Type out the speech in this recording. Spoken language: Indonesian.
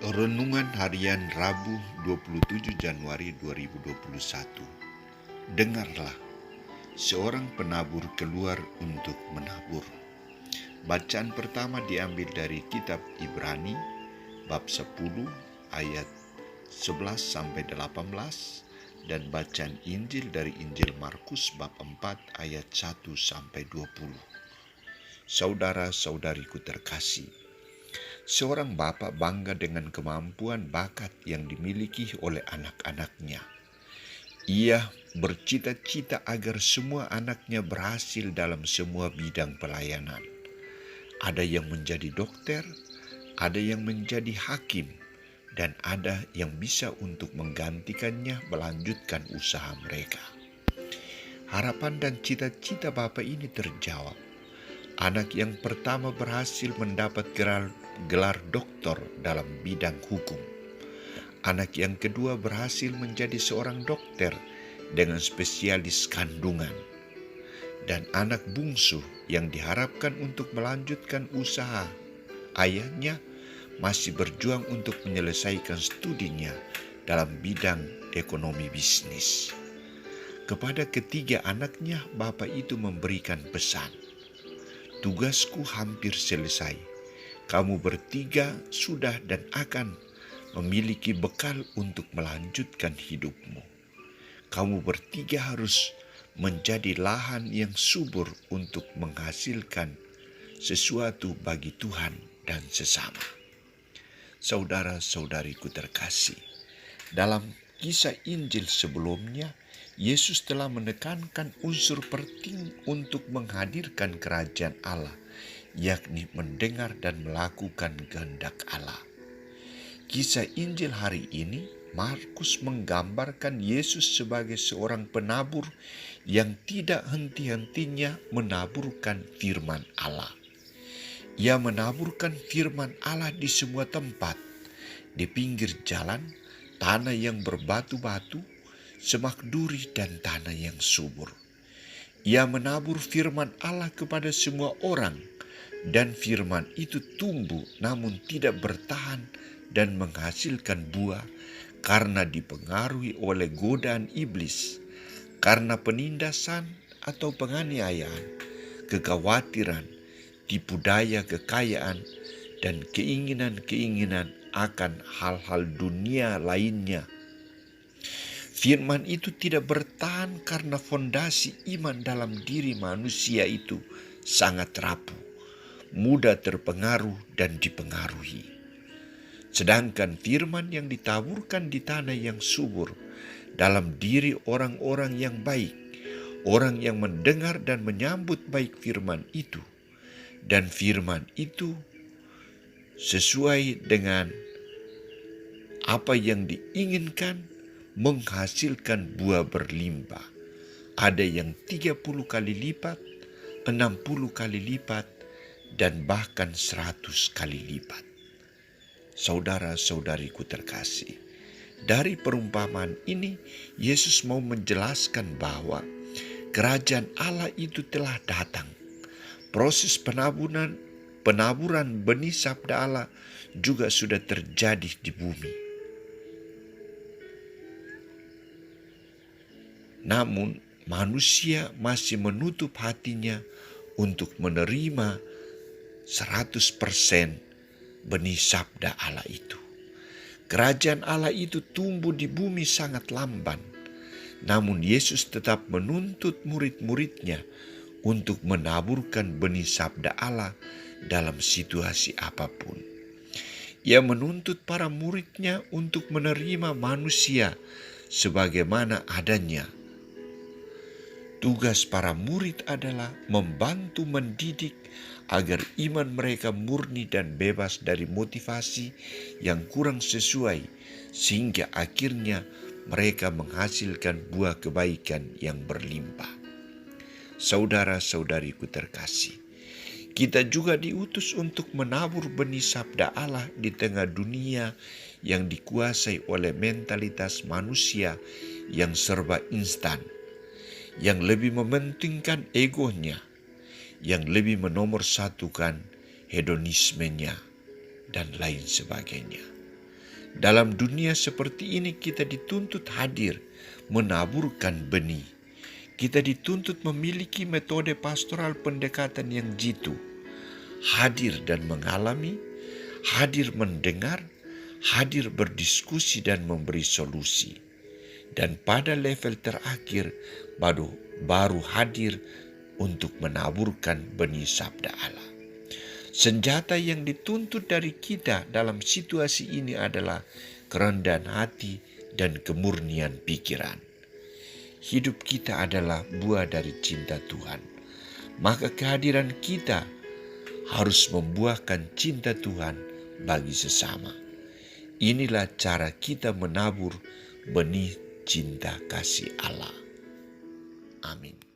Renungan Harian Rabu 27 Januari 2021. Dengarlah, seorang penabur keluar untuk menabur. Bacaan pertama diambil dari kitab Ibrani bab 10 ayat 11 sampai 18 dan bacaan Injil dari Injil Markus bab 4 ayat 1 sampai 20. Saudara-saudariku terkasih, seorang bapak bangga dengan kemampuan bakat yang dimiliki oleh anak-anaknya. Ia bercita-cita agar semua anaknya berhasil dalam semua bidang pelayanan. Ada yang menjadi dokter, ada yang menjadi hakim, dan ada yang bisa untuk menggantikannya melanjutkan usaha mereka. Harapan dan cita-cita bapak ini terjawab. Anak yang pertama berhasil mendapat gelar doktor dalam bidang hukum. Anak yang kedua berhasil menjadi seorang dokter dengan spesialis kandungan. Dan anak bungsu yang diharapkan untuk melanjutkan usaha ayahnya masih berjuang untuk menyelesaikan studinya dalam bidang ekonomi bisnis. Kepada ketiga anaknya, bapak itu memberikan pesan. Tugasku hampir selesai. Kamu bertiga sudah dan akan memiliki bekal untuk melanjutkan hidupmu. Kamu bertiga harus menjadi lahan yang subur untuk menghasilkan sesuatu bagi Tuhan dan sesama. Saudara-saudariku terkasih, dalam kisah Injil sebelumnya, Yesus telah menekankan unsur penting untuk menghadirkan kerajaan Allah, yakni mendengar dan melakukan kehendak Allah. Kisah Injil hari ini, Markus menggambarkan Yesus sebagai seorang penabur yang tidak henti-hentinya menaburkan firman Allah. Ia menaburkan firman Allah di semua tempat, di pinggir jalan, tanah yang berbatu-batu, semak duri dan tanah yang subur. Ia menabur firman Allah kepada semua orang, dan firman itu tumbuh namun tidak bertahan dan menghasilkan buah karena dipengaruhi oleh godaan iblis, karena penindasan atau penganiayaan, kekhawatiran, tipu daya kekayaan, dan keinginan-keinginan akan hal-hal dunia lainnya. Firman itu tidak bertahan karena fondasi iman dalam diri manusia itu sangat rapuh, mudah terpengaruh dan dipengaruhi. Sedangkan firman yang ditaburkan di tanah yang subur dalam diri orang-orang yang baik, orang yang mendengar dan menyambut baik firman itu, dan firman itu sesuai dengan apa yang diinginkan, menghasilkan buah berlimpah. Ada yang 30 kali lipat, 60 kali lipat, dan bahkan 100 kali lipat. Saudara-saudariku terkasih, dari perumpamaan ini, Yesus mau menjelaskan bahwa kerajaan Allah itu telah datang. Proses penaburan benih sabda Allah juga sudah terjadi di bumi. Namun manusia masih menutup hatinya untuk menerima 100% benih sabda Allah itu. Kerajaan Allah itu tumbuh di bumi sangat lamban. Namun Yesus tetap menuntut murid-muridnya untuk menaburkan benih sabda Allah dalam situasi apapun. Ia menuntut para muridnya untuk menerima manusia sebagaimana adanya. Tugas para murid adalah membantu mendidik agar iman mereka murni dan bebas dari motivasi yang kurang sesuai, sehingga akhirnya mereka menghasilkan buah kebaikan yang berlimpah. Saudara-saudariku terkasih, kita juga diutus untuk menabur benih sabda Allah di tengah dunia yang dikuasai oleh mentalitas manusia yang serba instan, yang lebih mementingkan egonya, yang lebih menomorsatukan hedonismenya, dan lain sebagainya. Dalam dunia seperti ini kita dituntut hadir, menaburkan benih. Kita dituntut memiliki metode pastoral pendekatan yang jitu, hadir dan mengalami, hadir mendengar, hadir berdiskusi dan memberi solusi. Dan pada level terakhir baru hadir untuk menaburkan benih sabda Allah. Senjata yang dituntut dari kita dalam situasi ini adalah kerendahan hati dan kemurnian pikiran. Hidup kita adalah buah dari cinta Tuhan. Maka kehadiran kita harus membuahkan cinta Tuhan bagi sesama. Inilah cara kita menabur benih cinta kasih Allah. Amin.